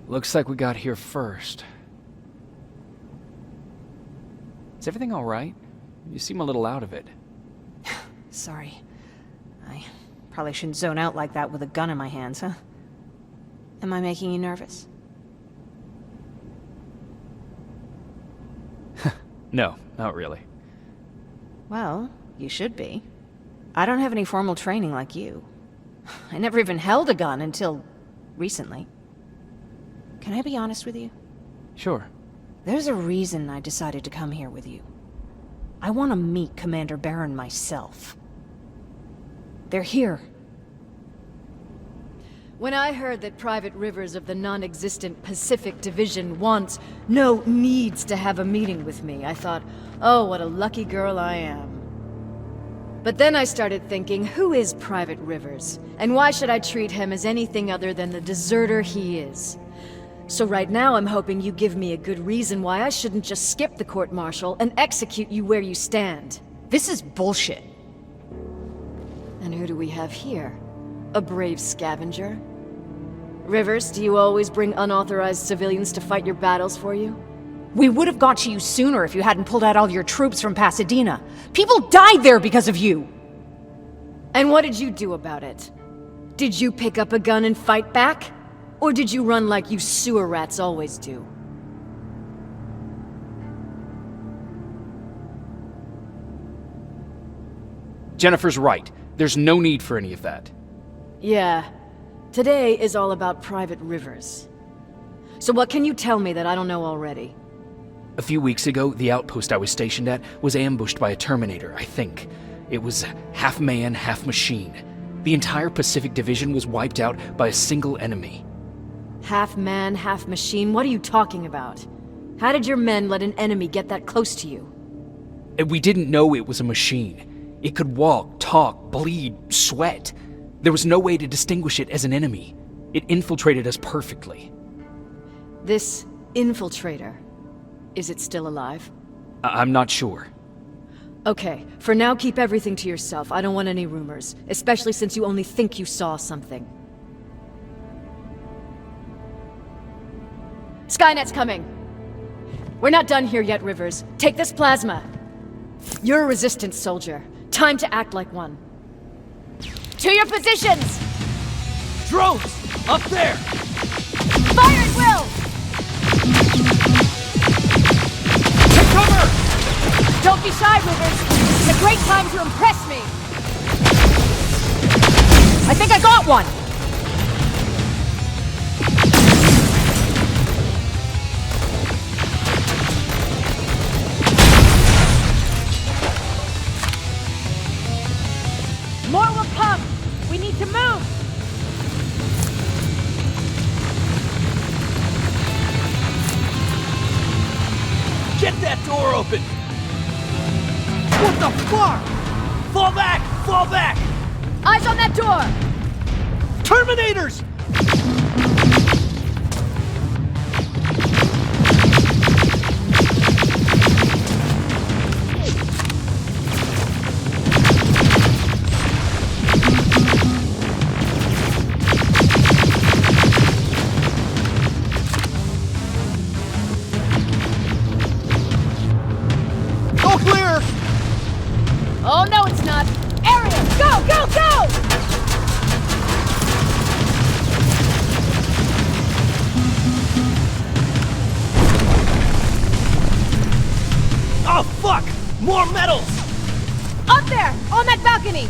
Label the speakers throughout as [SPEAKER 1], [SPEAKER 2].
[SPEAKER 1] Looks like we got here first. Is everything alright? You seem a little out of it.
[SPEAKER 2] Sorry. I probably shouldn't zone out like that with a gun in my hands, huh? Am I making you nervous?
[SPEAKER 1] No, not really.
[SPEAKER 2] Well, you should be. I don't have any formal training like you. I never even held a gun until recently. Can I be honest with you?
[SPEAKER 1] Sure.
[SPEAKER 2] There's a reason I decided to come here with you. I want to meet Commander Baron myself. They're here.
[SPEAKER 3] When I heard that Private Rivers of the non-existent Pacific Division needs to have a meeting with me, I thought, oh, what a lucky girl I am. But then I started thinking, who is Private Rivers? And why should I treat him as anything other than the deserter he is? So right now I'm hoping you give me a good reason why I shouldn't just skip the court-martial and execute you where you stand.
[SPEAKER 2] This is bullshit.
[SPEAKER 3] And who do we have here? A brave scavenger? Rivers, do you always bring unauthorized civilians to fight your battles for you?
[SPEAKER 2] We would have got to you sooner if you hadn't pulled out all your troops from Pasadena. People died there because of you!
[SPEAKER 3] And what did you do about it? Did you pick up a gun and fight back? Or did you run like you sewer rats always do?
[SPEAKER 1] Jennifer's right. There's no need for any of that.
[SPEAKER 3] Yeah. Today is all about Private Rivers. So what can you tell me that I don't know already?
[SPEAKER 1] A few weeks ago, the outpost I was stationed at was ambushed by a Terminator, I think. It was half man, half machine. The entire Pacific Division was wiped out by a single enemy.
[SPEAKER 3] Half man, half machine? What are you talking about? How did your men let an enemy get that close to you?
[SPEAKER 1] We didn't know it was a machine. It could walk, talk, bleed, sweat. There was no way to distinguish it as an enemy. It infiltrated us perfectly.
[SPEAKER 3] This infiltrator, is it still alive?
[SPEAKER 1] I'm not sure.
[SPEAKER 3] Okay, for now keep everything to yourself. I don't want any rumors, especially since you only think you saw something. Skynet's coming! We're not done here yet, Rivers. Take this plasma. You're a resistance soldier. Time to act like one. To your positions!
[SPEAKER 4] Drones! Up there!
[SPEAKER 3] Fire at will!
[SPEAKER 4] Take cover!
[SPEAKER 3] Don't be shy, Rivers. It's a great time to impress me.
[SPEAKER 2] I think I got one!
[SPEAKER 3] More will come! We need to move!
[SPEAKER 4] Get that door open! What the fuck? Fall back! Fall back!
[SPEAKER 3] Eyes on that door!
[SPEAKER 4] Terminators! All clear!
[SPEAKER 3] Oh, no, it's not! Area! Go, go, go!
[SPEAKER 4] Oh fuck! More metals!
[SPEAKER 3] Up there! On that balcony!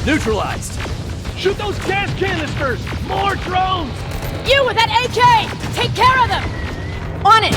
[SPEAKER 4] Neutralized! Shoot those gas canisters! More drones!
[SPEAKER 3] You with that AK! Take care of them! On it!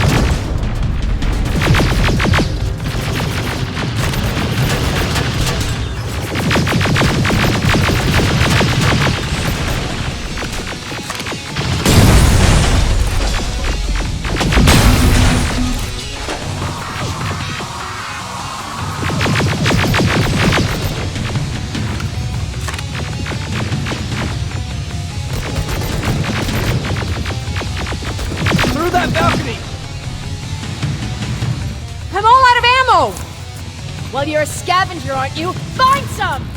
[SPEAKER 3] ammo! Well, you're a scavenger, aren't you? Find some!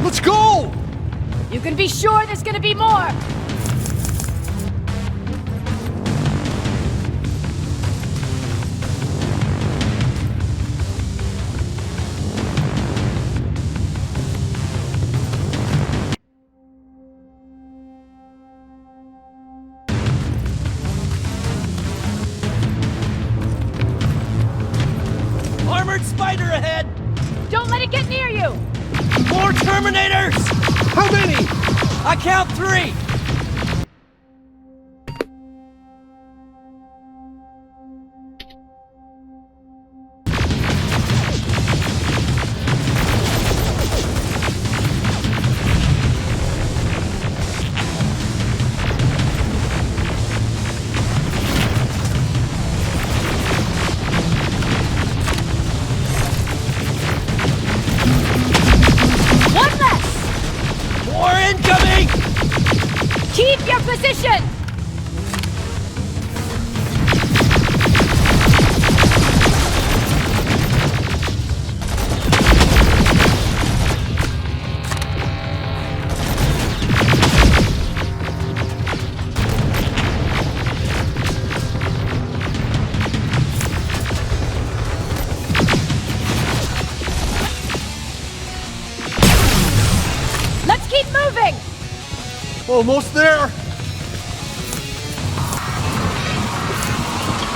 [SPEAKER 4] Let's go!
[SPEAKER 3] You can be sure there's gonna be more!
[SPEAKER 4] Armored spider ahead!
[SPEAKER 3] Don't let it get near you!
[SPEAKER 4] More Terminators!
[SPEAKER 5] How many?
[SPEAKER 4] I count 3!
[SPEAKER 3] One less!
[SPEAKER 4] More incoming!
[SPEAKER 3] Keep your position! Let's keep moving!
[SPEAKER 5] Almost there.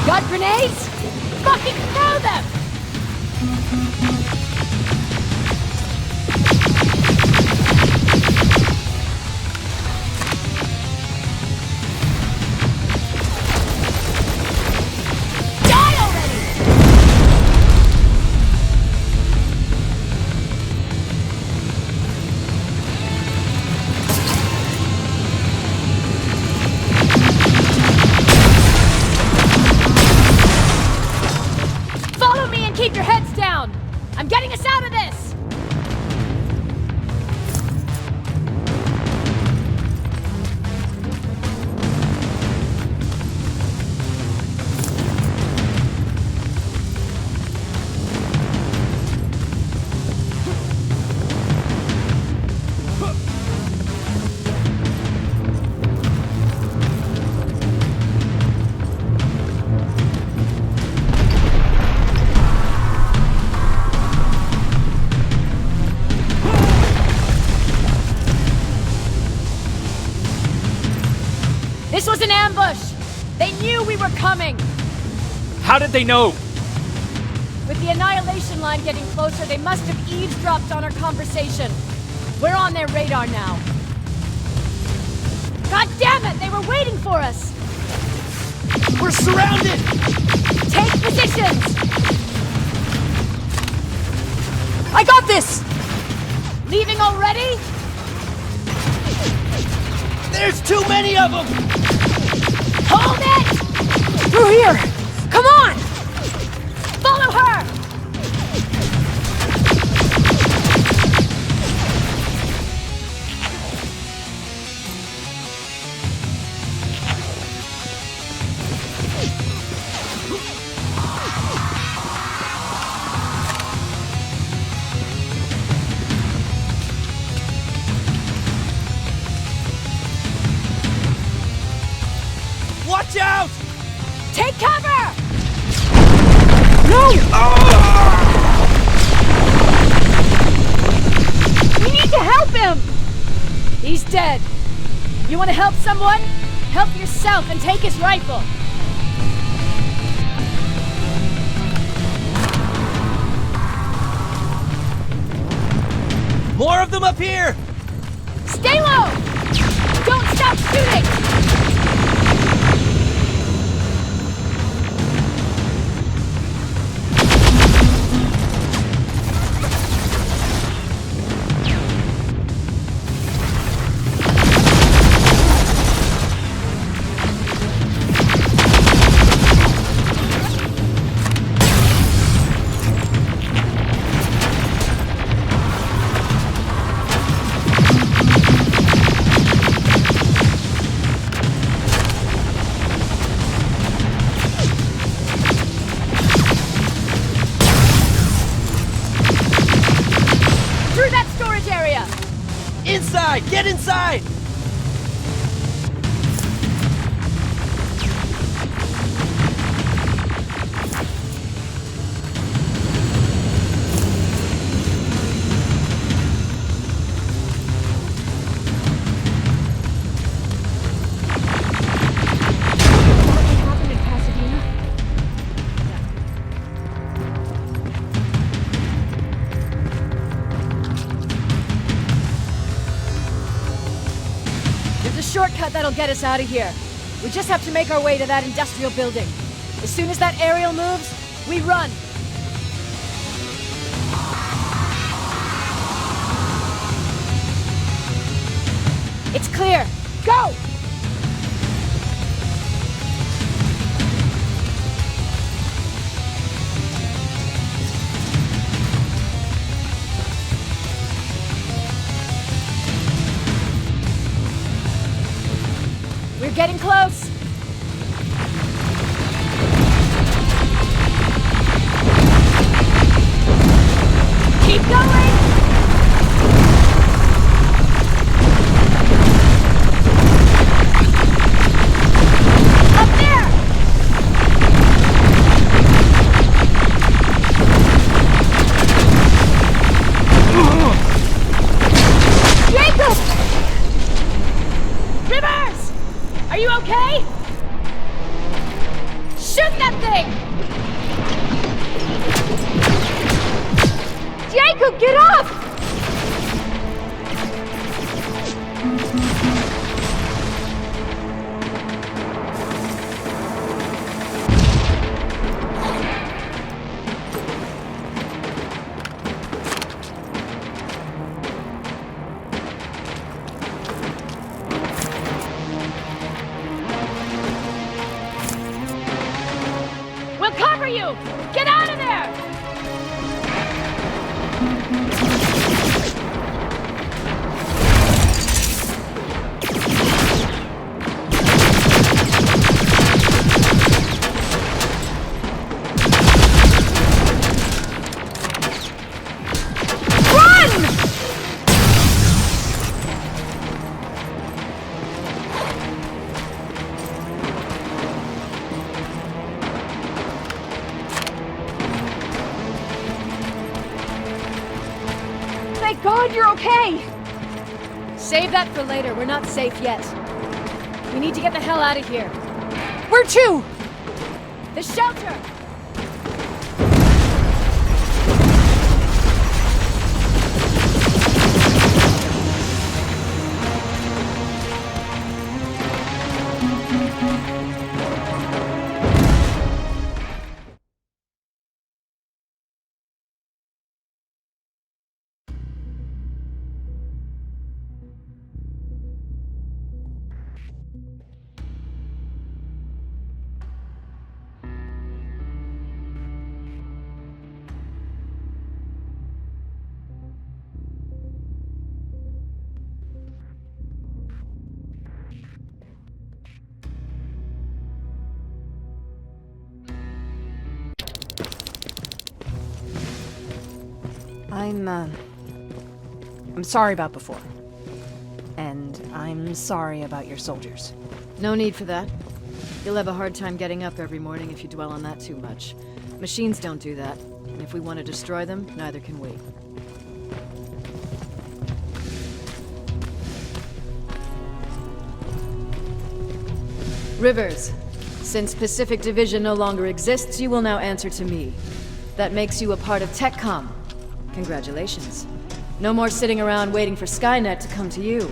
[SPEAKER 3] Got grenades? Fucking throw them! Die already! Follow me and keep your heads down! I'm getting us out of this! This was an ambush! They knew we were coming!
[SPEAKER 1] How did they know?
[SPEAKER 3] With the Annihilation line getting closer, they must have eavesdropped on our conversation. We're on their radar now. God damn it! They were waiting for us!
[SPEAKER 4] We're surrounded!
[SPEAKER 3] Take positions! I got this! Leaving already?
[SPEAKER 4] There's too many of them!
[SPEAKER 3] Hold it!
[SPEAKER 2] Through here! Come on!
[SPEAKER 3] Follow her!
[SPEAKER 4] Watch out!
[SPEAKER 3] Take cover!
[SPEAKER 2] No!
[SPEAKER 3] We need to help him! He's dead. You want to help someone? Help yourself and take his rifle.
[SPEAKER 4] More of them up here!
[SPEAKER 3] Stay low! Don't stop shooting!
[SPEAKER 4] inside! Get inside!
[SPEAKER 3] Shortcut that'll get us out of here. We just have to make our way to that industrial building. As soon as that aerial moves, we run. It's clear. Go! We're getting close! Keep going! Up there! Jacob! Rivers! Are you okay? Shoot that thing! Jacob, get up! We'll cover you! Get out of there! Thank God you're okay! Save that for later. We're not safe yet. We need to get the hell out of here. Where to? The shelter!
[SPEAKER 2] I'm sorry about before. And I'm sorry about your soldiers.
[SPEAKER 3] No need for that. You'll have a hard time getting up every morning if you dwell on that too much. Machines don't do that, and if we want to destroy them, neither can we. Rivers, since Pacific Division no longer exists, you will now answer to me. That makes you a part of TechCom. Congratulations. No more sitting around waiting for Skynet to come to you.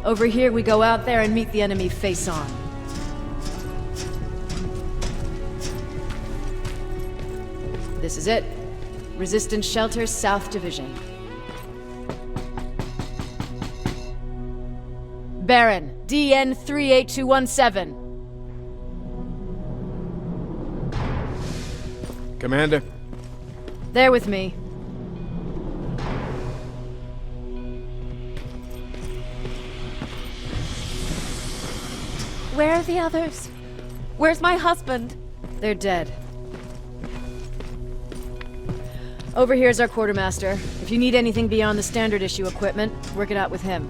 [SPEAKER 3] Over here, we go out there and meet the enemy face on. This is it. Resistance Shelter, South Division. Baron, DN 38217.
[SPEAKER 5] Commander.
[SPEAKER 3] They're with me.
[SPEAKER 6] Where are the others? Where's my husband?
[SPEAKER 3] They're dead. Over here's our quartermaster. If you need anything beyond the standard issue equipment, work it out with him.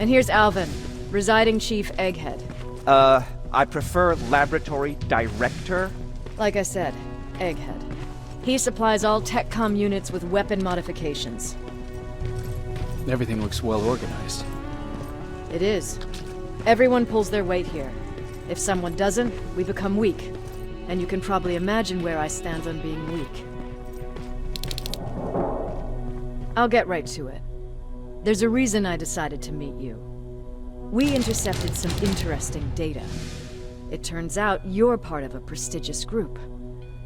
[SPEAKER 3] And here's Alvin, residing chief Egghead.
[SPEAKER 7] I prefer laboratory director.
[SPEAKER 3] Like I said, Egghead. He supplies all TechCom units with weapon modifications.
[SPEAKER 1] Everything looks well organized.
[SPEAKER 3] It is. Everyone pulls their weight here. If someone doesn't, we become weak. And you can probably imagine where I stand on being weak. I'll get right to it. There's a reason I decided to meet you. We intercepted some interesting data. It turns out you're part of a prestigious group.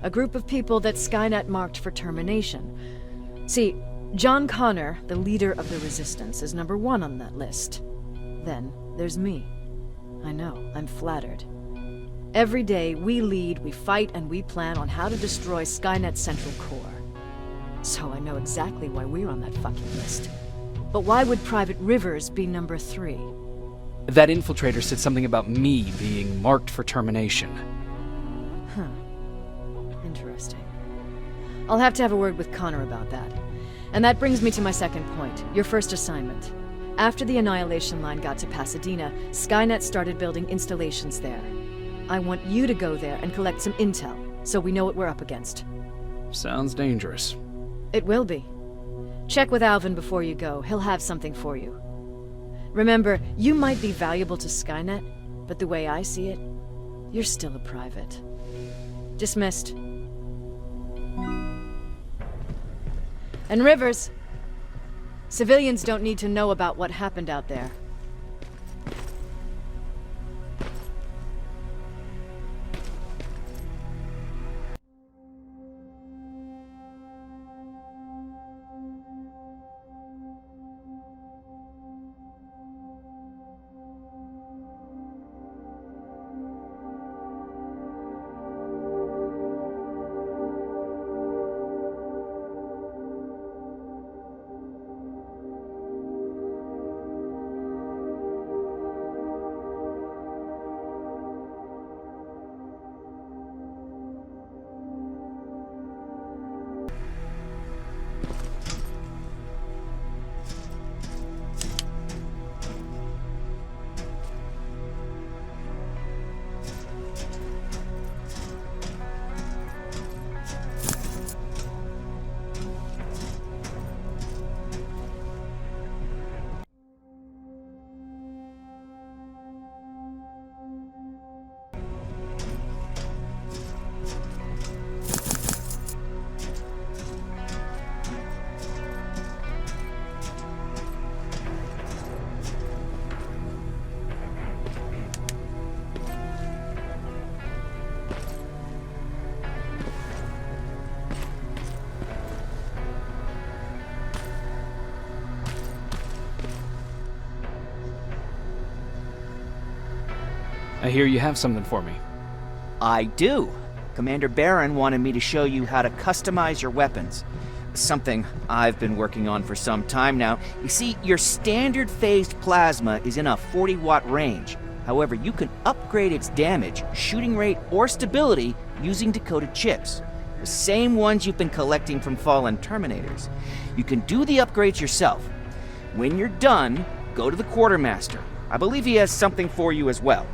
[SPEAKER 3] A group of people that Skynet marked for termination. See, John Connor, the leader of the Resistance, is number 1 on that list. Then there's me. I know, I'm flattered. Every day, we lead, we fight, and we plan on how to destroy Skynet's central core. So I know exactly why we're on that fucking list. But why would Private Rivers be number 3?
[SPEAKER 1] That infiltrator said something about me being marked for termination.
[SPEAKER 3] Huh. Interesting. I'll have to have a word with Connor about that. And that brings me to my second point, your first assignment. After the Annihilation Line got to Pasadena, Skynet started building installations there. I want you to go there and collect some intel, so we know what we're up against.
[SPEAKER 1] Sounds dangerous.
[SPEAKER 3] It will be. Check with Alvin before you go. He'll have something for you. Remember, you might be valuable to Skynet, but the way I see it, you're still a private. Dismissed. And Rivers, civilians don't need to know about what happened out there.
[SPEAKER 1] I hear you have something for me.
[SPEAKER 7] I do. Commander Barron wanted me to show you how to customize your weapons. Something I've been working on for some time now. You see, your standard phased plasma is in a 40-watt range. However, you can upgrade its damage, shooting rate, or stability using decoded chips. The same ones you've been collecting from fallen Terminators. You can do the upgrades yourself. When you're done, go to the Quartermaster. I believe he has something for you as well.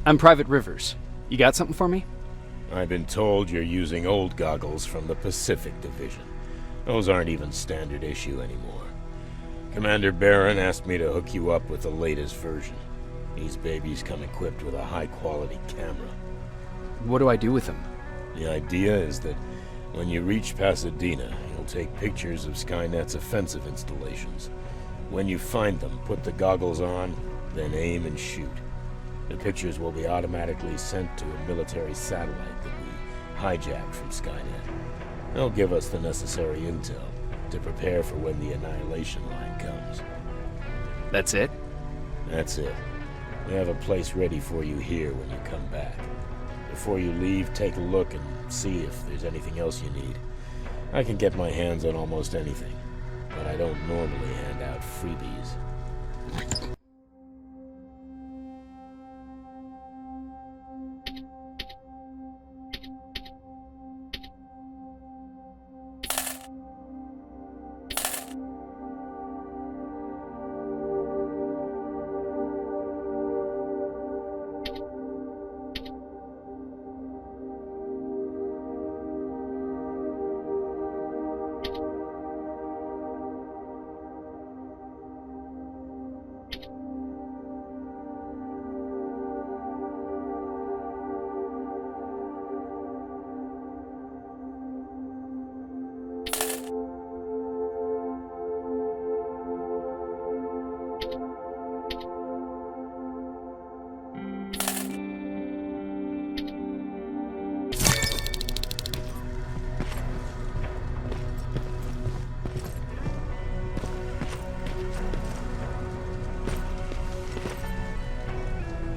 [SPEAKER 1] I'm Private Rivers. You got something for me?
[SPEAKER 8] I've been told you're using old goggles from the Pacific Division. Those aren't even standard issue anymore. Commander Barron asked me to hook you up with the latest version. These babies come equipped with a high-quality camera.
[SPEAKER 1] What do I do with them?
[SPEAKER 8] The idea is that when you reach Pasadena, you'll take pictures of Skynet's offensive installations. When you find them, put the goggles on, then aim and shoot. The pictures will be automatically sent to a military satellite that we hijacked from Skynet. They'll give us the necessary intel to prepare for when the annihilation line comes.
[SPEAKER 1] That's it?
[SPEAKER 8] That's it. We have a place ready for you here when you come back. Before you leave, take a look and see if there's anything else you need. I can get my hands on almost anything, but I don't normally hand out freebies.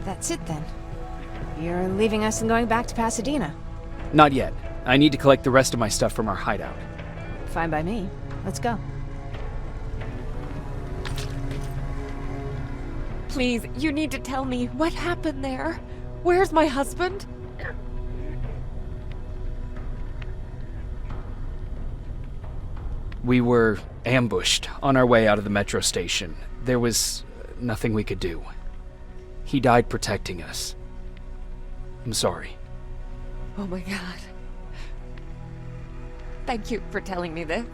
[SPEAKER 2] That's it then. You're leaving us and going back to Pasadena.
[SPEAKER 1] Not yet. I need to collect the rest of my stuff from our hideout.
[SPEAKER 2] Fine by me. Let's go.
[SPEAKER 6] Please, you need to tell me what happened there. Where's my husband?
[SPEAKER 1] We were ambushed on our way out of the metro station. There was nothing we could do. He died protecting us. I'm sorry.
[SPEAKER 6] Oh my god. Thank you for telling me this.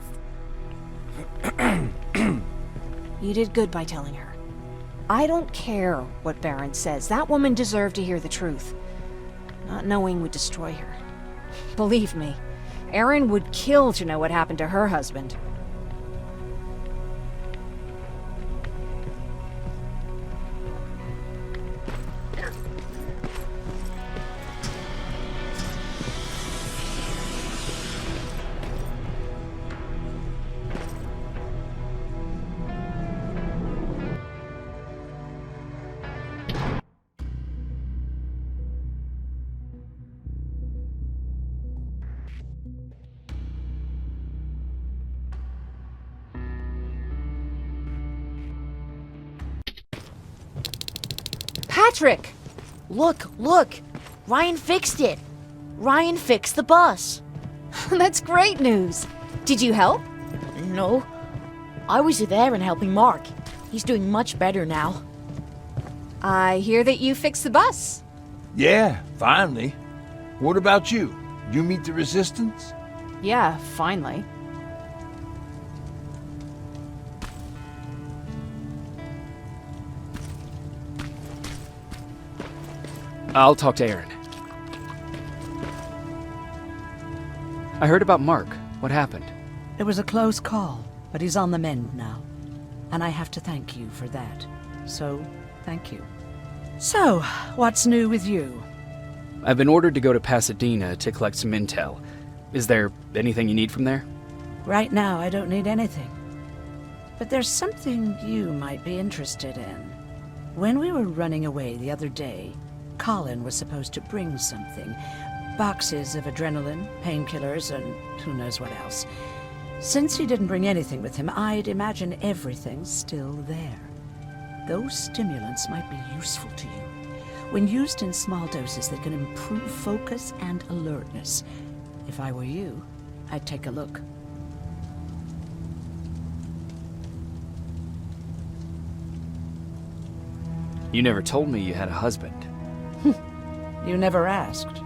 [SPEAKER 2] You did good by telling her. I don't care what Barron says. That woman deserved to hear the truth. Not knowing would destroy her. Believe me, Erin would kill to know what happened to her husband.
[SPEAKER 9] Patrick! Look! Ryan fixed it! Ryan fixed the bus!
[SPEAKER 2] That's great news. Did you help?
[SPEAKER 9] No. I was there and helping Mark. He's doing much better now.
[SPEAKER 2] I hear that you fixed the bus.
[SPEAKER 10] Yeah, finally. What about you? You meet the resistance?
[SPEAKER 2] Yeah, finally.
[SPEAKER 1] I'll talk to Erin. I heard about Mark. What happened?
[SPEAKER 11] It was a close call, but he's on the mend now. And I have to thank you for that. So, thank you. So, what's new with you?
[SPEAKER 1] I've been ordered to go to Pasadena to collect some intel. Is there anything you need from there?
[SPEAKER 11] Right now, I don't need anything. But there's something you might be interested in. When we were running away the other day, Colin was supposed to bring something. Boxes of adrenaline, painkillers, and who knows what else. Since he didn't bring anything with him, I'd imagine everything's still there. Those stimulants might be useful to you. When used in small doses, they can improve focus and alertness. If I were you, I'd take a look.
[SPEAKER 1] You never told me you had a husband.
[SPEAKER 11] You never asked.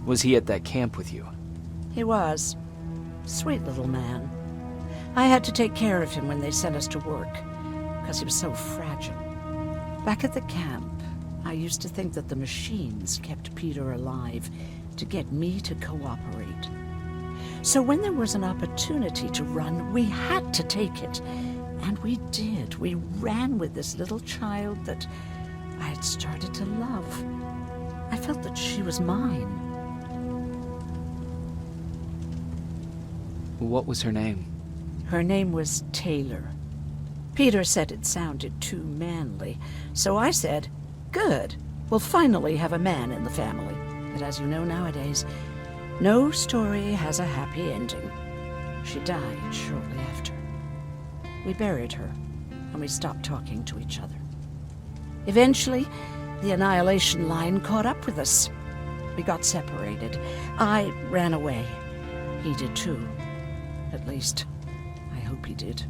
[SPEAKER 1] Was he at that camp with you?
[SPEAKER 11] He was. Sweet little man. I had to take care of him when they sent us to work, because he was so fragile. Back at the camp, I used to think that the machines kept Peter alive to get me to cooperate. So when there was an opportunity to run, we had to take it. And we did. We ran with this little child that I had started to love. I felt that she was mine.
[SPEAKER 1] What was her name?
[SPEAKER 11] Her name was Taylor. Peter said it sounded too manly, so I said, good, we'll finally have a man in the family. But as you know nowadays, no story has a happy ending. She died shortly after. We buried her, and we stopped talking to each other. Eventually, the Annihilation Line caught up with us. We got separated. I ran away. He did too. At least, I hope he did.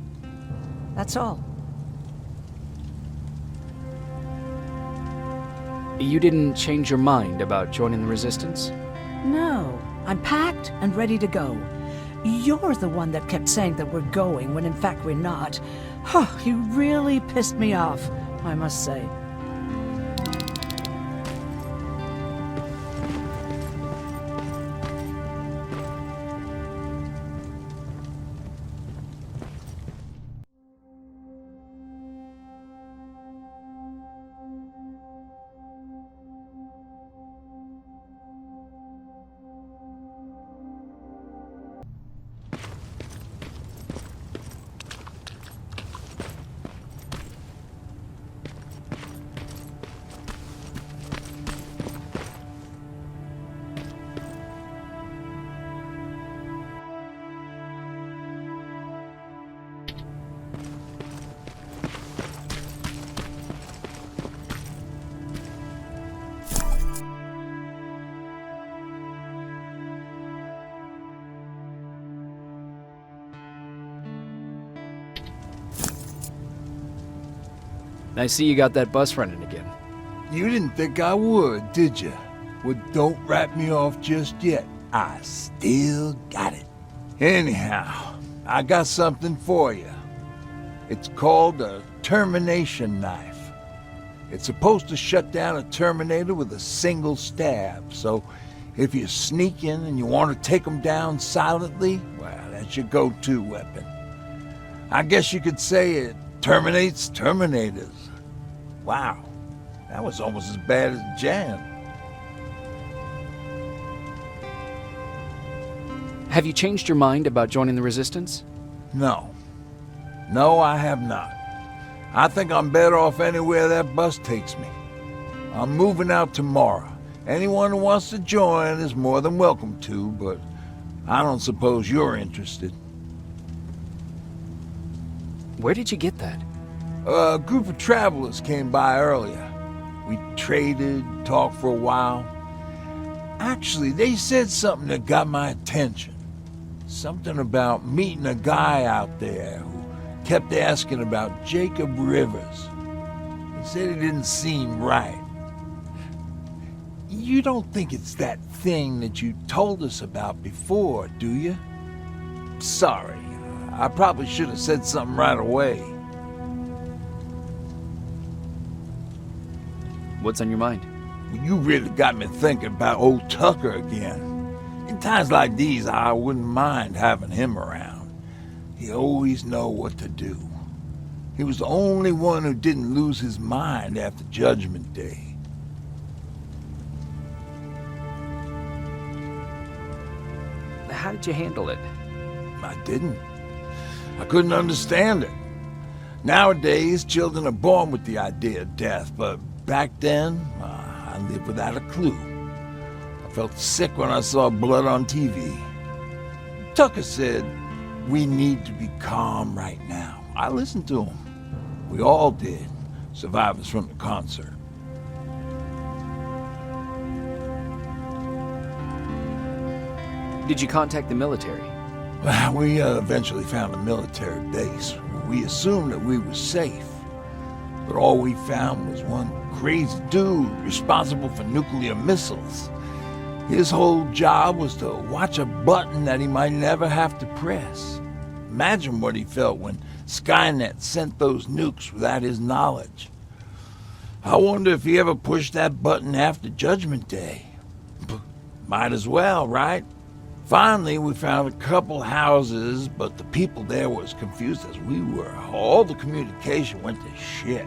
[SPEAKER 11] That's all.
[SPEAKER 1] You didn't change your mind about joining the Resistance?
[SPEAKER 11] No, I'm packed and ready to go. You're the one that kept saying that we're going when in fact we're not. Oh, you really pissed me off, I must say.
[SPEAKER 1] I see you got that bus running again.
[SPEAKER 10] You didn't think I would, did you? Well, don't wrap me off just yet. I still got it. Anyhow, I got something for you. It's called a termination knife. It's supposed to shut down a Terminator with a single stab, so if you're sneaking and you want to take them down silently, well, that's your go-to weapon. I guess you could say it terminates Terminators. Wow, that was almost as bad as Jan.
[SPEAKER 1] Have you changed your mind about joining the Resistance?
[SPEAKER 10] No. No, I have not. I think I'm better off anywhere that bus takes me. I'm moving out tomorrow. Anyone who wants to join is more than welcome to, but I don't suppose you're interested.
[SPEAKER 1] Where did you get that?
[SPEAKER 10] A group of travelers came by earlier. We traded, talked for a while. Actually, they said something that got my attention. Something about meeting a guy out there who kept asking about Jacob Rivers. He said it didn't seem right. You don't think it's that thing that you told us about before, do you? Sorry, I probably should have said something right away.
[SPEAKER 1] What's on your mind?
[SPEAKER 10] You really got me thinking about old Tucker again. In times like these, I wouldn't mind having him around. He always know what to do. He was the only one who didn't lose his mind after Judgment Day.
[SPEAKER 1] How did you handle it?
[SPEAKER 10] I didn't. I couldn't understand it. Nowadays, children are born with the idea of death, but back then, I lived without a clue. I felt sick when I saw blood on TV. Tucker said, we need to be calm right now. I listened to him. We all did, survivors from the concert.
[SPEAKER 1] Did you contact the military?
[SPEAKER 10] Well, we eventually found a military base. We assumed that we were safe. But all we found was one crazy dude responsible for nuclear missiles. His whole job was to watch a button that he might never have to press. Imagine what he felt when Skynet sent those nukes without his knowledge. I wonder if he ever pushed that button after Judgment Day. Might as well, right? Finally, we found a couple houses, but the people there were as confused as we were. All the communication went to shit.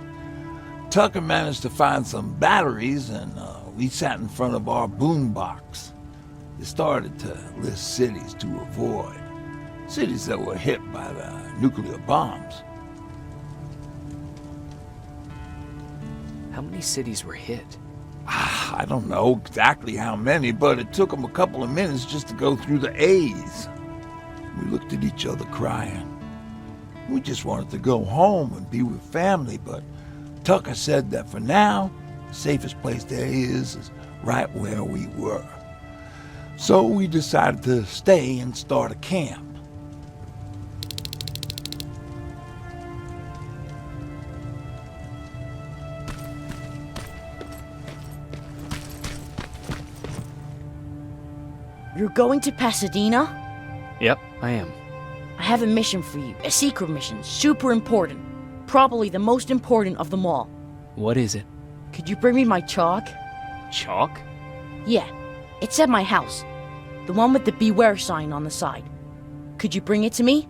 [SPEAKER 10] Tucker managed to find some batteries, and we sat in front of our boombox. They started to list cities to avoid. Cities that were hit by the nuclear bombs.
[SPEAKER 1] How many cities were hit?
[SPEAKER 10] I don't know exactly how many, but it took them a couple of minutes just to go through the A's. We looked at each other crying. We just wanted to go home and be with family, but Tucker said that for now, the safest place there is right where we were. So we decided to stay and start a camp.
[SPEAKER 9] You're going to Pasadena?
[SPEAKER 1] Yep, I am.
[SPEAKER 9] I have a mission for you. A secret mission. Super important. Probably the most important of them all.
[SPEAKER 1] What is it?
[SPEAKER 9] Could you bring me my chalk?
[SPEAKER 1] Chalk?
[SPEAKER 9] Yeah. It's at my house. The one with the beware sign on the side. Could you bring it to me?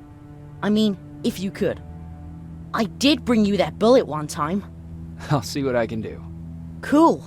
[SPEAKER 9] I mean, if you could. I did bring you that bullet one time.
[SPEAKER 1] I'll see what I can do.
[SPEAKER 9] Cool.